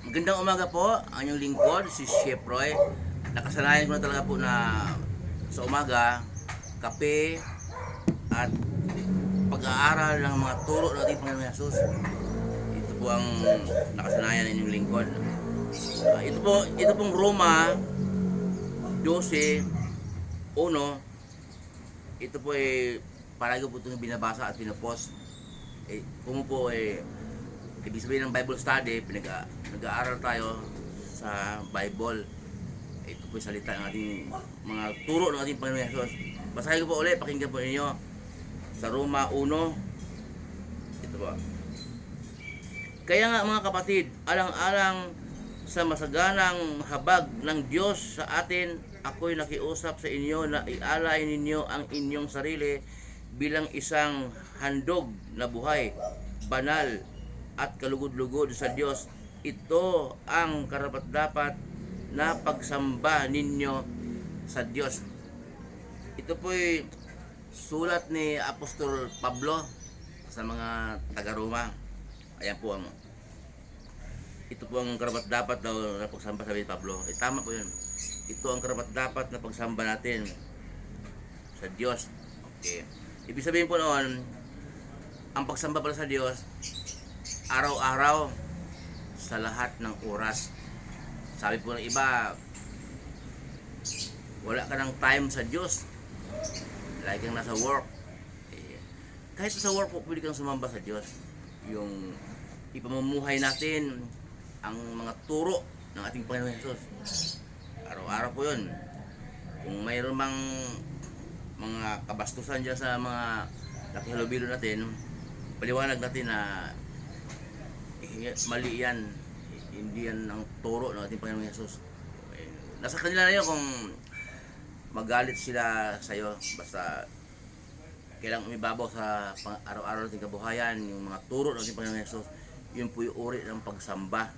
Magandang umaga po, ang inyong lingkod, si Chef Roy. Nakasanayan ko na talaga po na sa umaga, kape at pag-aaral ng mga turo ng ating Panginoon Jesus. Ito po ang nakasanayan ng inyong lingkod. Ito pong Roma 12:1. Ito po ay palagi po itong binabasa at pinopost. Kung po ibig sabihin ng Bible study, nag-aaral tayo sa Bible. Ito po yung salita ng ating mga turo ng ating Panginoon Jesus. Basahin ko po ulit, pakinggan po ninyo sa Roma 1. Ito po. Kaya nga mga kapatid, alang-alang sa masaganang habag ng Diyos sa atin, ako'y nakiusap sa inyo na ialay ninyo ang inyong sarili bilang isang handog na buhay, banal at kalugod-lugod sa Diyos. Ito ang karapat-dapat na pagsamba ninyo sa Diyos. Ito po'y sulat ni Apostol Pablo sa mga taga-Roma. Ayan po ito po ang karapat-dapat daw na pagsamba, sabi ni Pablo. Tama po yun. Ito ang karapat-dapat na pagsamba natin sa Diyos. Okay. Ibig sabihin po noon, ang pagsamba pala sa Diyos, araw-araw sa lahat ng oras. Sabi po ng iba, wala ka ng time sa Diyos, lagi kang nasa work. Kahit sa work po, pwede kang sumamba sa Diyos. Yung ipamumuhay natin ang mga turo ng ating Panginoon Jesus. Araw-araw po yun. Kung mayroon mang mga kabastusan dyan sa mga nakihalubilo natin, paliwanag natin na mali yan, hindi yan ang turo ng ating Panginoon Jesus. Nasa kanila na yun kung magalit sila sa iyo. Basta kailangang umibabaw sa araw-araw nating kabuhayan yung mga turo ng ating Panginoon Jesus. Yun po yung uri ng pagsamba.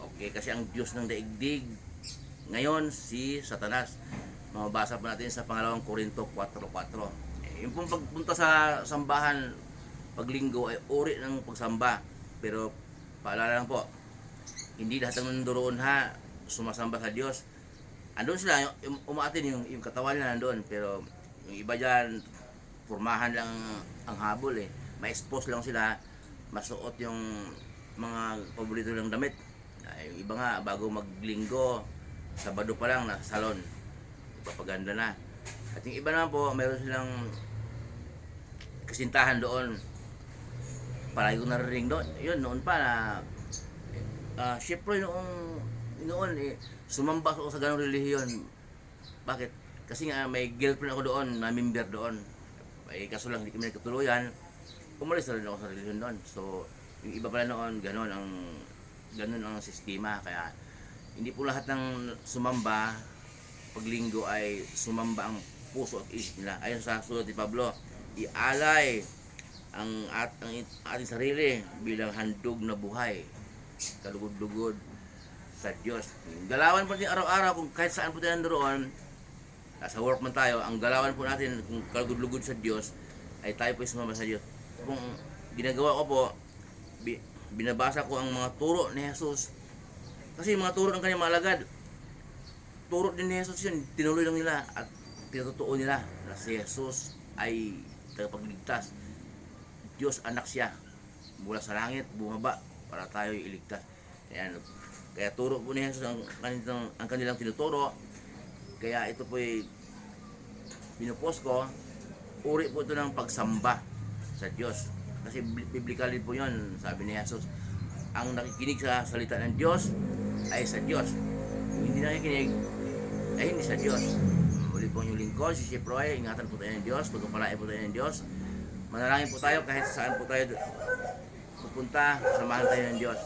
Okay, kasi ang Diyos ng daigdig ngayon si Satanas. Mababasa po natin sa pangalawang Korinto 4:4. Yung pong pagpunta sa sambahan paglinggo ay uri ng pagsamba. Pero paalala lang po, hindi lahat ng nandoon sumasamba sa Diyos. Andun sila, umaatin yung katawan nila nandun. Pero yung iba dyan, formahan lang ang habol Ma-expose lang sila, masuot yung mga paborito ng damit. Yung iba nga, bago maglinggo, Sabado pa lang, nasa salon. Papaganda na. At yung iba naman po, mayroon silang kasintahan doon. Palagi ko narinig doon. Yun, noon pa na syempre noon sumamba ako sa ganong relihiyon. Bakit? Kasi nga may girlfriend ako doon, na member doon. Kaso lang hindi kami nagkatuluyan. Umalis na rin ako sa relihiyon doon. So, yung iba pala noon, ganun ang sistema. Kaya hindi po lahat ng sumamba paglinggo ay sumamba ang puso at isip nila. Ayon sa sulat ni Pablo, ialay ang ating sarili bilang handog na buhay, kalugod-lugod sa Diyos. Galawan po natin araw-araw kung kahit saan po tayo nandoon, nasa work man tayo, ang galawan po natin kung kalugod-lugod sa Diyos ay tayo po sumamba sa Diyos. Kung ginagawa ko po, binabasa ko ang mga turo ni Jesus. Kasi yung mga turo ng kanyang mga alagad, turo din ni Jesus yun, tinuloy lang nila at pinatutuo nila na si Jesus ay tagapagligtas. Diyos anak siya, mula sa langit, bumaba para tayo iligtas. Kaya turo po ni Jesus ang kanilang tinuturo. Kaya ito po ay pinupost ko, uri po ito ng pagsamba sa Diyos. Kasi biblically po yun, sabi ni Jesus, ang nakikinig sa salita ng Diyos ay sa Diyos. Kung hindi nakikinig, ay hindi sa Diyos. Muli po yung lingkod, si Chef Roy. Ingatan po tayo ng Diyos, pagpapalain po tayo ng Diyos. Manalangin po tayo kahit saan po tayo pupunta, samahan tayo ng Diyos.